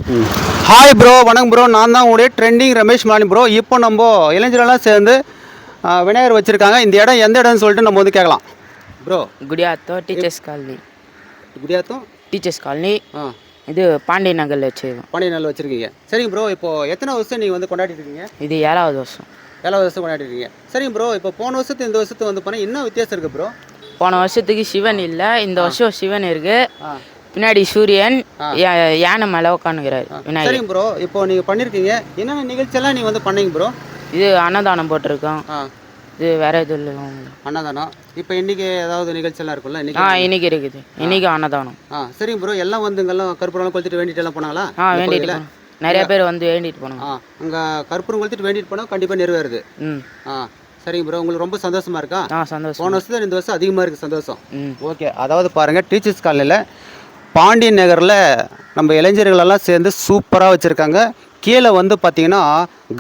Hi bro, வணக்கம் bro. நான் தான் உங்களுடைய ட்ரெண்டிங் ரமேஷ் மாலினி ப்ரோ. இப்போ நம்ம இளைஞரெல்லாம் சேர்ந்து விநாயகர் வச்சுருக்காங்க. இந்த இடம் எந்த இடம்னு சொல்லிட்டு நம்ம வந்து கேட்கலாம் bro. Gudiyatham teachers colony. Gudiyatham teachers colony. இது பாண்டிய நகரில் பாண்டிய நகரில் வச்சுருக்கீங்க. சரிங்க ப்ரோ, இப்போது எத்தனை வருஷம் நீங்கள் வந்து கொண்டாடிட்டு இருக்கீங்க? இது 7வது வருஷம். 7வது வருஷம் கொண்டாடிட்டு இருக்கீங்க. சரிங்க ப்ரோ, இப்போ போன வருஷத்து இந்த வருஷத்துக்கு வந்து போனால் என்ன வித்தியாசம் இருக்குது ப்ரோ? போன வருஷத்துக்கு சிவன் இல்லை, இந்த வருஷம் சிவன் இருக்குது. பின்னாடி சூரியன் யானை மேலே உட்காந்துக்கிறாரு விநாயகர். சரிங்க ப்ரோ, இப்போ நீங்கள் பண்ணியிருக்கீங்க, என்னென்ன நிகழ்ச்சியெல்லாம் நீங்கள் வந்து பண்ணீங்க ப்ரோ? இது அன்னதானம் போட்டிருக்கோம். இது வேற எதுவும் இல்லை. அன்னதானம் இப்போ இன்றைக்கி ஏதாவது நிகழ்ச்சியெல்லாம் இருக்குல்ல? இன்னைக்கு இருக்குது. இன்னைக்கு அன்னதானம். சரிங்க ப்ரோ, எல்லாம் வந்து இங்கெல்லாம் கற்பூரம் கொளுத்திட்டு வேண்டிட்டு எல்லாம் போனாங்களா? வேண்டிட்டு நிறைய பேர் வந்து வேண்டிட்டு போனாங்க. அங்கே கற்பூரம் கொளுத்திட்டு வேண்டிட்டு போனால் கண்டிப்பாக நிறைவேறுது. சரிங்க ப்ரோ, உங்களுக்கு ரொம்ப சந்தோஷமா இருக்கா? சந்தோஷம். போன வருஷத்துல இந்த வருஷம் அதிகமாக இருக்குது சந்தோஷம். ஓகே, அதாவது பாருங்கள், டீச்சர்ஸ் காலனியில் பாண்டியன் நகரில் நம்ம இளைஞர்களெல்லாம் சேர்ந்து சூப்பராக வச்சுருக்காங்க. கீழே வந்து பார்த்திங்கன்னா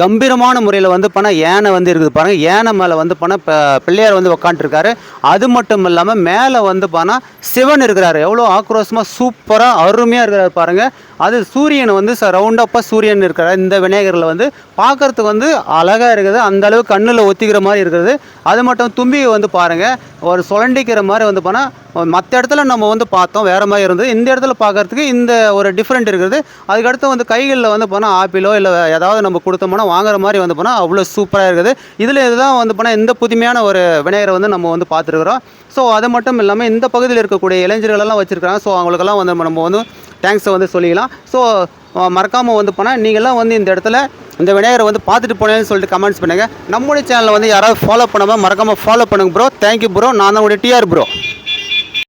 கம்பீரமான முறையில் வந்து பண்ணால் யானை வந்து இருக்குது பாருங்கள். யானை மேலே வந்து பண்ணால் பிள்ளையார் வந்து உக்காண்ட்ருக்காரு. அது மட்டும் இல்லாமல் மேலே வந்து பண்ணால் சிவன் இருக்கிறாரு. எவ்வளோ ஆக்ரோஷமாக சூப்பராக அருமையாக இருக்கிறாரு பாருங்கள். அது சூரியன் வந்து ரவுண்டப்பாக சூரியன் இருக்கிறார். இந்த விநாயகரில் வந்து பார்க்குறதுக்கு வந்து அழகாக இருக்குது. அந்தளவு கண்ணில் ஒத்திக்கிற மாதிரி இருக்குது. அது மட்டும் தும்பி வந்து பாருங்கள், ஒரு சுரண்டிக்கிற மாதிரி வந்து போனால் மற்ற இடத்துல நம்ம வந்து பார்த்தோம் வேறு மாதிரி இருந்தது. இந்த இடத்துல பார்க்குறதுக்கு இந்த ஒரு டிஃப்ரெண்ட் இருக்குது. அதுக்கடுத்து வந்து கைகளில் வந்து போனால் ஆப்பிளோ இல்லை ஏதாவது நம்ம கொடுத்தோம்னா வாங்குற மாதிரி வந்து போனால் அவ்வளோ சூப்பராக இருக்குது. இதில் இதுதான் வந்து போனால் இந்த புதுமையான ஒரு விநாயகரை வந்து நம்ம வந்து பார்த்துருக்குறோம். ஸோ அது மட்டும் இல்லாமல் இந்த பகுதியில் இருக்கக்கூடிய இளைஞர்களெல்லாம் வச்சுருக்காங்க. ஸோ அவங்களுக்கெல்லாம் வந்து நம்ம வந்து தேங்க்ஸை வந்து சொல்லிக்கலாம். ஸோ மறக்காமல் வந்து போனால் நீங்கள்லாம் வந்து இந்த இடத்துல இந்த விநாயகரை வந்து பார்த்துட்டு போனேன்னு சொல்லிட்டு கமெண்ட்ஸ் பண்ணுங்கள். நம்முடைய சேனலில் வந்து யாராவது ஃபாலோ பண்ணாமல் மறக்காமல் ஃபாலோ பண்ணுங்கள் ப்ரோ. Thank you bro. நான் தான் உங்களுடைய டிஆர் ப்ரோ.